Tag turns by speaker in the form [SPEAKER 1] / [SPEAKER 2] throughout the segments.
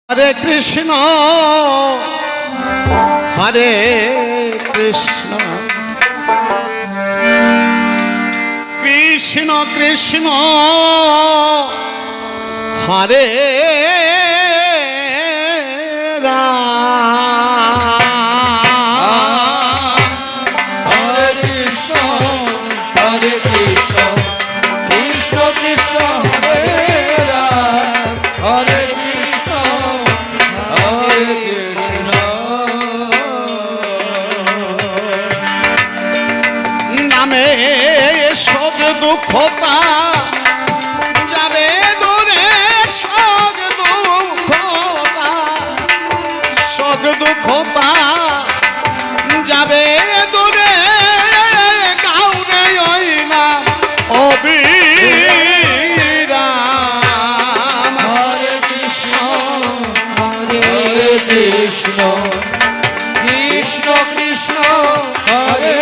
[SPEAKER 1] হরে কৃষ্ণ হরে কৃষ্ণ কৃষ্ণ কৃষ্ণ হরে দুঃখতা যাবে দূরে সব দুঃখতা যাবে দূরে কাউরে ওই না অবিরাম হরে কৃষ্ণ কৃষ্ণ কৃষ্ণ হরে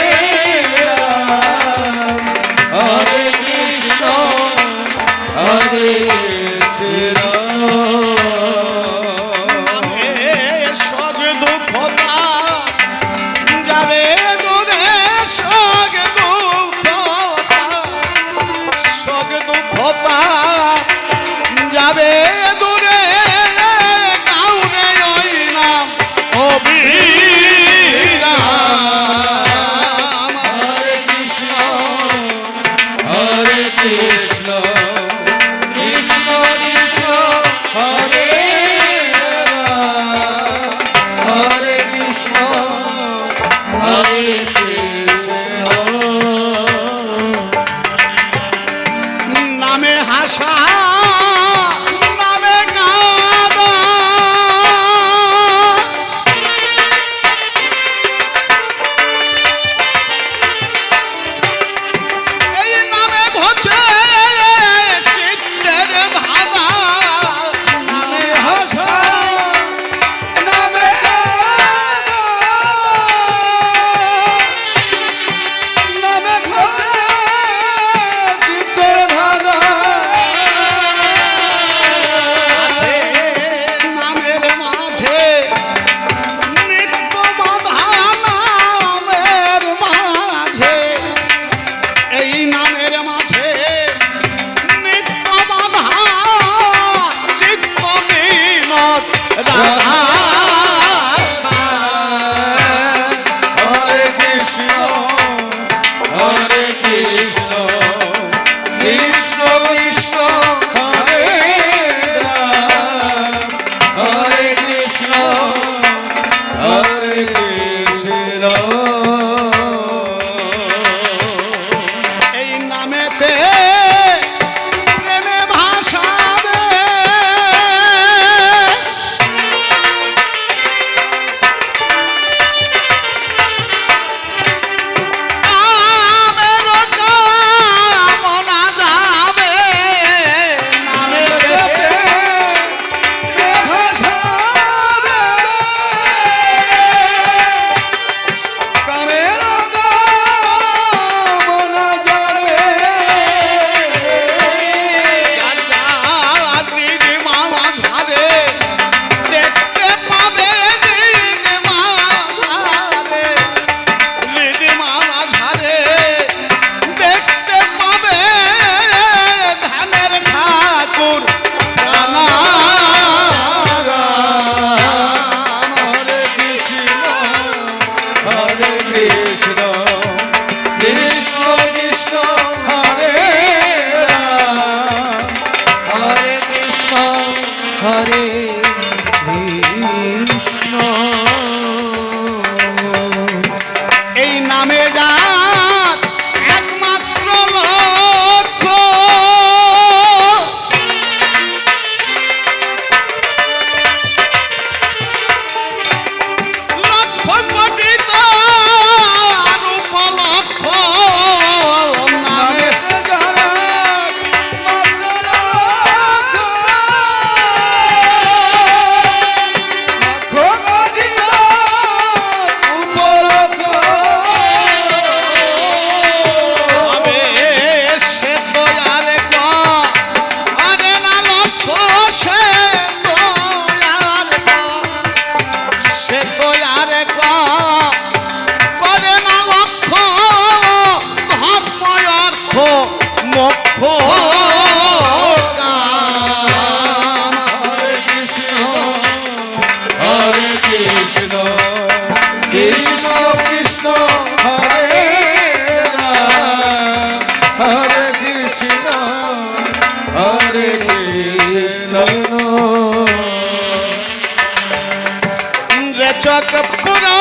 [SPEAKER 1] চক পুরো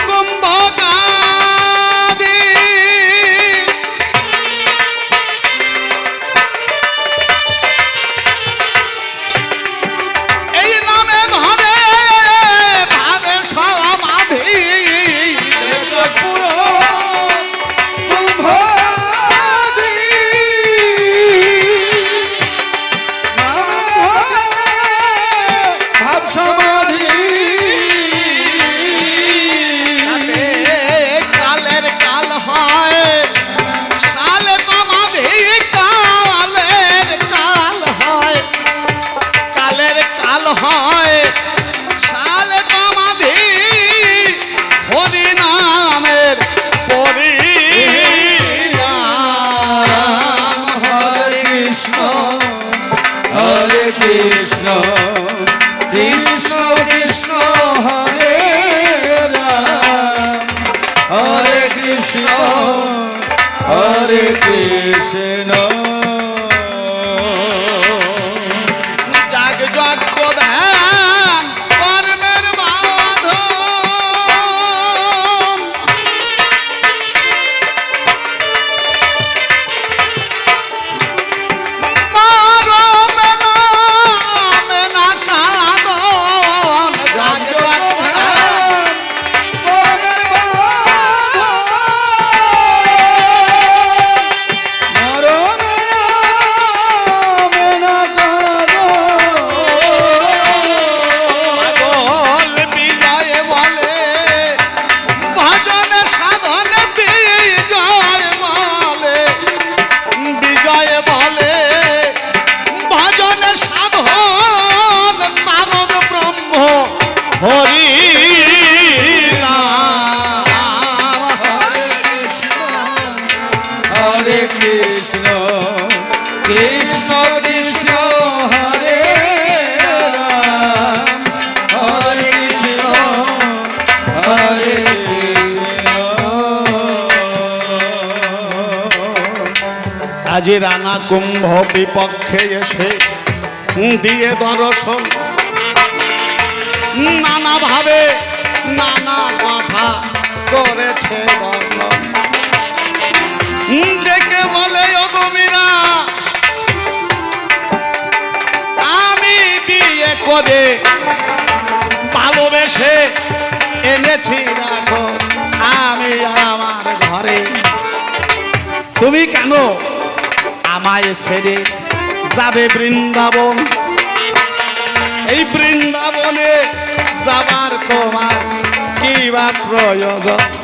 [SPEAKER 1] কুম্ভকাদি এই নামে ধরে ভাবে সমাধি চক পুরো কুম্ভকাদি
[SPEAKER 2] ভাব সমাধি
[SPEAKER 1] কালের কাল হয় সাল তোমাধি কালের কাল হয় কালের কাল হয় সাল তোমাধি হরি নামের পরিণাম
[SPEAKER 2] হরে কৃষ্ণ হরে কৃষ্ণ কৃষ্ণ কৃষ্ণ হরে রাম হরে কৃষ্ণ হরে কৃষ্ণ
[SPEAKER 1] জাগ জাগ ধ্যান কর্মের বাঁধন মারো মেনা মেনা কাঁদন জাগ জাগ ধ্যান
[SPEAKER 2] কর্মের বাঁধন
[SPEAKER 1] আজি রানা কুম্ভ বিপক্ষে এসে দিয়ে দর্শন নানা ভাবে নানা কথা করেছে বর্ণন ডেকে বলে অগমীরা আমি বিয়ে করে ভালোবেসে এনেছি রাখো আমি আমার ঘরে তুমি কেন আমায় ছেড়ে যাবে বৃন্দাবন এই বৃন্দাবনে যাবার তোমার কি বা প্রয়োজন